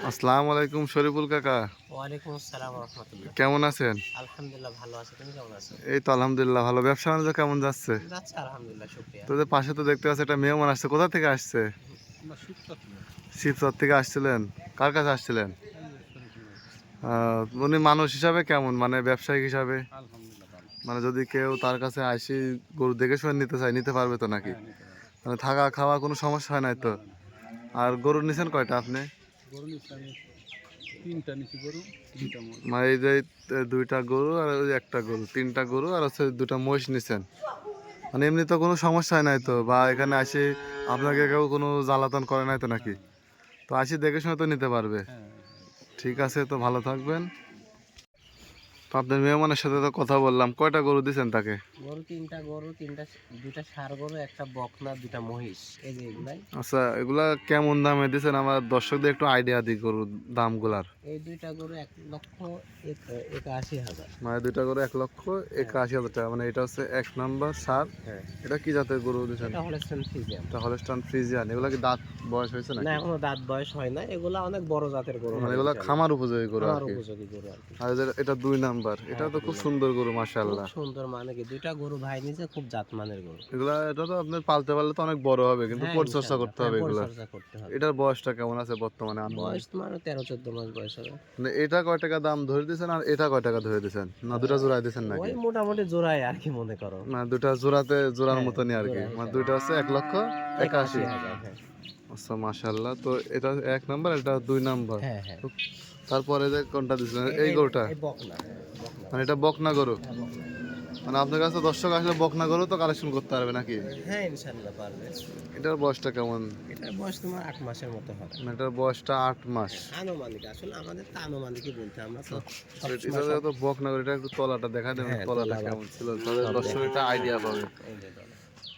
আসসালামু আলাইকুম শরীফুল কাকা। ওয়ালাইকুম আসসালাম রাহমাতুল্লাহ। কেমন আছেন? আলহামদুলিল্লাহ ভালো আছি। তুমি কেমন আছো? এই তো আলহামদুলিল্লাহ ভালো। ব্যবসা বাণিজ্য কেমন যাচ্ছে? যাচ্ছে আলহামদুলিল্লাহ শুকরিয়া। তোদের পাশে তো দেখতে পাচ্ছি একটা মেহমান আসছে। কোথা থেকে আসছে? আমরা শিবচর থেকে। শিবচর থেকে আসছিলেন? কার কাছে আসছিলেন? উনি মানুষ হিসাবে কেমন, মানে ব্যবসায়িক হিসাবে? আলহামদুলিল্লাহ ভালো। মানে যদি কেউ তার কাছে আসি গরু দেখে শুনে নিতে চায়, নিতে পারবে তো নাকি? হ্যাঁ, নিতে পারবে। মানে থাকা খাওয়া কোনো সমস্যা হয় নাই না, তো? না, না। আর গরু নিছেন কয়টা আপনি? গরু নিচ্ছি আমি ৩টা নিচ্ছি গরু, ২টা মহিষ। মানে এই যে দুইটা গরু আর ওই একটা গরু, তিনটা গরু আর হচ্ছে দুটা মহিষ নিছেন। মানে এমনি তো কোনো সমস্যা হয় নাই তো, বা এখানে আসি আপনাকে কেউ কোনো জ্বালাতন করে নাই তো না, নাকি? না। তো আসি দেখে শুনে তো নিতে পারবে। হ্যাঁ, ঠিক আছে, তো ভালো থাকবেন। তো আপনার মেহমানের সাথে তো কথা বললাম, কয়টা গরু দিছেন তাকে? গরু ৩টা গরু, ২টা ষাঁড় গরু, একটা বকনা, ২টা মহিষ। এই যে এগুলাই। আচ্ছা, এগুলা কেমন দামে দিছেন? আমার দর্শকদের একটু আইডিয়া দিই গরুর দামগুলার। এই ২টা গরু ১,৮১,০০০। মানে দুইটা গরু ১,৮১,০০০ টাকা। মানে এটা হচ্ছে ১ নম্বর সার। হ্যাঁ। এটা কি জাতের গরু দিছেন? এটা হলস্টাইন ফ্রিজিয়ান। এটা হলস্টাইন ফ্রিজিয়ান। এগুলা কি দাঁত বয়স হয়েছে না, নাকি? এখনো দাঁত বয়স হয় না। এগুলা অনেক বড় জাতের গরু মানে হবে এগুলা ইনশাআল্লাহ। খামার উপযোগী গরু আর খামার কি। উপযোগী গরু আরকি। আর এটা ২ নাম্বার। এটা হ্যাঁ, তো এটা ২ খুব নম্বর। সুন্দর গরু খুব মাশাআল্লাহ। সুন্দর, মানে কি ২টা গরু ভাই নিছে, খুব জাত মানের গরু। এটা তো আপনার পালতে পারলে তো অনেক বড় হবে, কিন্তু হ্যাঁ, পরিচর্যা ইনশাআল্লাহ। করতে হ্যাঁ, হবে এগুলা। পরিচর্যা করতে হবে। এটার বয়সটা কেমন আছে বর্তমানে বয়স আনুমানিক? তোমার ১৩-১৪ মাস বয়স হবে। মানে এটা কয় টাকা দাম ধরে দিয়েছেন আর এটা কয় টাকা ধরে দিয়েছেন, না দুটা জোড়ায় দিয়েছেন ওই নাকি? মোটামুটি জোড়ায় আরকি মনে করো। না দুটা জোড়াতে জোড়ার হ্যাঁ, মতনই আর কি, জোড়া মানে হিসাবে। দুইটা হচ্ছে ১,৮১,০০০। ৮১,০০০, হ্যাঁ। আচ্ছা মাশাআল্লাহ। তো এটা ১ নাম্বার, এটা ২ নাম্বার। হ্যাঁ, হ্যাঁ। তো তারপরে যে কোনটা দিয়েছিলেন, এই এই এই গরুটা? এই বকনা, হ্যাঁ, বকনা মানে বাছুর। এটা বকনা গরু? হ্যাঁ, বকনা। মানে আপনার কাছে দর্শক আসলে বকনা গরু তো কালেকশন করতে পারবে নাকি? হ্যাঁ, ইনশাআল্লাহ পারবে। এটার বয়সটা কেমন? এটার বয়স তোমার ৮ মাসের মতো হবে। মানে এটার বয়সটা ৮ মাস। হ্যাঁ, আনুমানিক। আসলে আমাদের তো আনুমানিকই বলতে, আমরা তো এটা সবসময় সব। তো বকনা গরু, এটা একটু তলাটা দেখা দেবেন, হ্যাঁ, তলাটা তলা বা কেমন ছিল, তাহলে সব দর্শক দেখা। এটা আইডিয়া পাবে। এই যে তলা।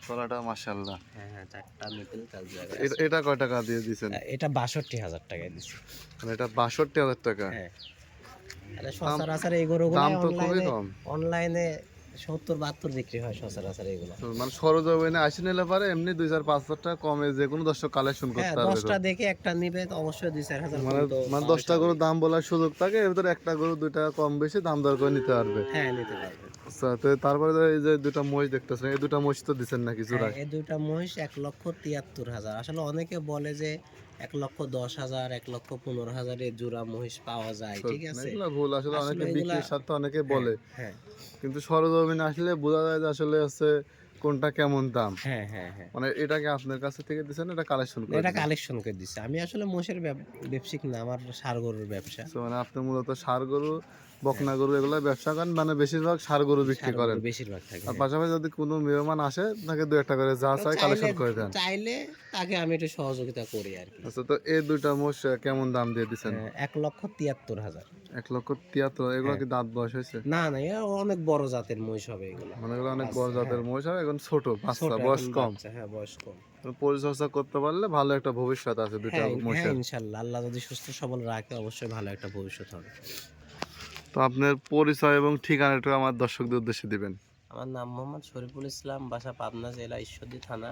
তলাটা মাশাআল্লাহ। হ্যাঁ, হ্যাঁ, ৪ টা নিপেল ৪ জায়গায় এটা আছে। এটা কয় টাকা দিয়ে দিছেন? এটা ৬২,০০০ টাকায় দিছি। মানে এটা ৬২,০০০ টাকা। হ্যাঁ। আরে দাম সচরাচর এই গরুগুলাই দাম তো খুবই অনলাইনে কম। অনলাইনে ৭০-৭২ বিক্রি হয় সচরাচর এগুলা। তো মানে সরজমিনে আসি নিলে পারে এমনি ২,০০০-৫,০০০ টাকা কমে যে কোনো দর্শক কালেকশন হ্যাঁ, করতে পারবে ১০ তো। টা দেখে একটা নিবে তো অবশ্যই ২-৪,০০০ কম মানে তো মানে পাওয়াই ১০টা গরুর স্বাভাবিক। দাম বলার সুযোগ থাকে, এর ভিতরে একটা গরু ২ টাকা কম বেশি দাম দর করে নিতে পারবে। হ্যাঁ, নিতে পারবে। আচ্ছা, তো তারপরে যে এই যে দুটা মহিষ দেখতেছেন, এই দুটা মহিষ তো দিচ্ছেন নাকি হ্যাঁ, জোড়ায়? এই ২ টা মহিষ ১,৭৩,০০০। আসলে অনেকে বলে যে ১,১০,০০০, ১,১৫,০০০ এ জোড়া মহিষ পাওয়া যায়। তো ঠিক আছে? এগুলা ভুল, আসলে আসলে অনেকে এগুলা। বিক্রির স্বার্থে অনেকে হ্যাঁ, বলে, হ্যাঁ, কিন্তু সরজমিনে আসলে বোঝা যায় যে আসলে হচ্ছে কোনটা কেমন দাম। হ্যাঁ, হ্যাঁ, হ্যাঁ। মানে এটাকে আপনার কাছে থেকে দিচ্ছেন, এটা কালেকশন করে এটা দিচ্ছেন? কালেকশন করে দিছি। আমি আসলে মোষের ব্যবসায়িক না, আমার ষাঁড় গরুর ব্যবসা। তো মানে আপনি মূলত ষাঁড় গরু, হ্যাঁ, বকনা গরু এগুলা ব্যবসা করেন, মানে বেশিরভাগ ষাঁড় গরু বিক্রি ষাঁড় করেন। গরু বেশিরভাগ থাকে, আর হ্যাঁ। পাশাপাশি যদি কোনো মেহমান আসে তাকে ২-১টা করে যা তো চাই চাইলে কালেকশন করে দেন। চাইলে তাকে আমি একটু সহযোগিতা করি আরকি। আচ্ছা, তো এই দুইটা মোষ কেমন দাম দিয়ে দিচ্ছেন? ১,৭৩,০০০। ১,৭৩,০০০। এগুলো হ্যাঁ। কি দাঁত বয়স হয়েছে? না, না, এ অনেক বড় জাতের মহিষ হবে এগুলা। মানে এগুলো অনেক বড় বাচ্চা, জাতের হ্যাঁ। মহিষ, আর এখন ছোট ছোট বাচ্চা, এখন বয়স কম। বাচ্চা, হ্যাঁ, বয়স কম। পরিচর্যা করতে পারলে ভালো একটা ভবিষ্যৎ আছে দুইটা হ্যাঁ, হ্যাঁ, মোষের। ইনশাআল্লাহ। আল্লাহ যদি সুস্থ সবল রাখে অবশ্যই ভালো একটা ভবিষ্যৎ হবে। তো আপনার পরিচয় এবং ঠিকানাটা আমার দর্শকদের উদ্দেশ্যে দিবেন। আমার নাম মোহাম্মদ শরীফুল ইসলাম, বাসা পাবনা জেলা ঈশ্বরদী থানা।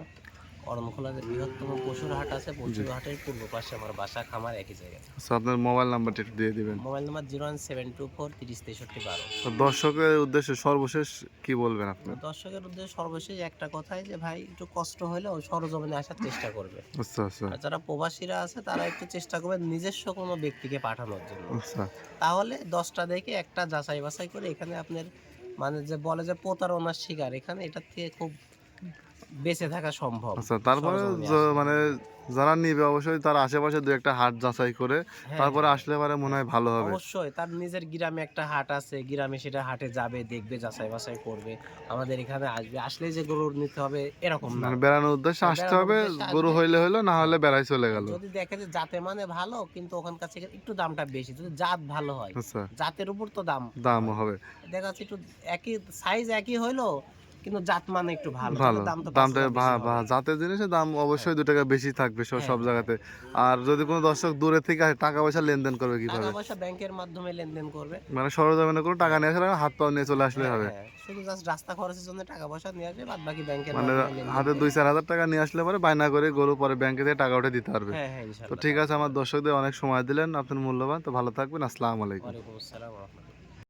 কর্মখোলা যে বৃহত্তম পশুর হাট আছে, জি। পশুর হাটের পূর্ব পাশে আমার বাসা, খামার একই জায়গায়। আচ্ছা, আপনার মোবাইল নাম্বারটা একটু দিয়ে দিবেন। Mobile number 01724 30 63 12। তো দর্শকের উদ্দেশ্যে সর্বশেষ কি বলবেন আপনি? দর্শকের উদ্দেশ্যে সর্বশেষ একটা কথাই যে ভাই একটু কষ্ট হলেও সরজমিনে আসার চেষ্টা করবে। আচ্ছা, আচ্ছা, আর যারা প্রবাসীরা আছে তারা একটু চেষ্টা করবে নিজস্ব কোনো ব্যক্তিকে পাঠানোর জন্য। আচ্ছা, তাহলে ১০টা দেখে একটা যাচাই বাছাই করে এখানে আপনার, মানে যে বলে যে প্রতারণার শিকার, এখানে এটার থেকে খুব বেঁচে থাকা সম্ভব আচ্ছা। তারপরে সরজমিনে আসলে। মানে যারা নিবে অবশ্যই তার আশেপাশে ২-১টা হাট যাচাই করে হ্যাঁ, তারপরে হ্যাঁ, আসলে পারে মনে হ্যাঁ। হয় ভালো হবে। অবশ্যই তার নিজের গ্রামে একটা হাট আছে, গ্রামে সেটা হাটে যাবে, দেখবে, যাচাই বাছাই করবে। আমাদের এখানে আসবে, আসলেই যে গরু নিতে হবে এরকম না। মানে বেড়ানোর উদ্দেশ্যে হ্যাঁ, আসতে বেড়ানোর হবে, উদ্দেশ্যে গরু আসবে। হইলে হইলো, না হ্যাঁ, হলে বেড়াই চলে আর গেল। যদি দেখে যে জাতে মানে ভালো কিন্তু ওখানকার থেকে একটু দামটা বেশি, যদি জাত ভালো হয় আচ্ছা, জাতের উপর তো দাম দামও হয়। হবে। দেখা যাচ্ছে একটু একই সাইজ একই হইলো, কিন্তু জাত মানে একটু ভালো, ভালো তবে দাম তো 5 দামটা টাকা বেশি হবে। জাতের জিনিসের দাম অবশ্যই 2 টাকা বেশি থাকবে সব হ্যাঁ, সব হ্যাঁ, জায়গাতে। আর যদি কোনো দর্শক দূরে থেকে আসে, টাকা পয়সা লেনদেন করবে টাকা কিভাবে? পয়সা ব্যাংকের মাধ্যমে লেনদেন করবে। মানে সরজমিনে কোনো টাকা হ্যাঁ, নিয়ে আসলে হাত পাও নিয়ে চলে আসলে হ্যাঁ, হবে। হ্যাঁ। শুধু জাস্ট রাস্তা খরচের জন্য টাকা পয়সা নিয়ে আসবে, বাদ বাকি ব্যাংকের মানে মাধ্যমে লেনদেন হাতে করে। 2-4 হাজার টাকা নিয়ে আসলে পরে বায়না করে গরু পরে ব্যাংকে থেকে টাকা উঠে দিতে পারবে। হ্যাঁ, হ্যাঁ, তো ইনশাআল্লাহ ঠিক তাই আছে, আমার করবে। দর্শকদের অনেক সময় দিলেন, আপনার মূল্যবান। তো ভালো থাকবেন। আসসালামু আলাইকুম। ওয়ালাইকুম আসসালাম ওয়া রাহমাতুল্লাহ।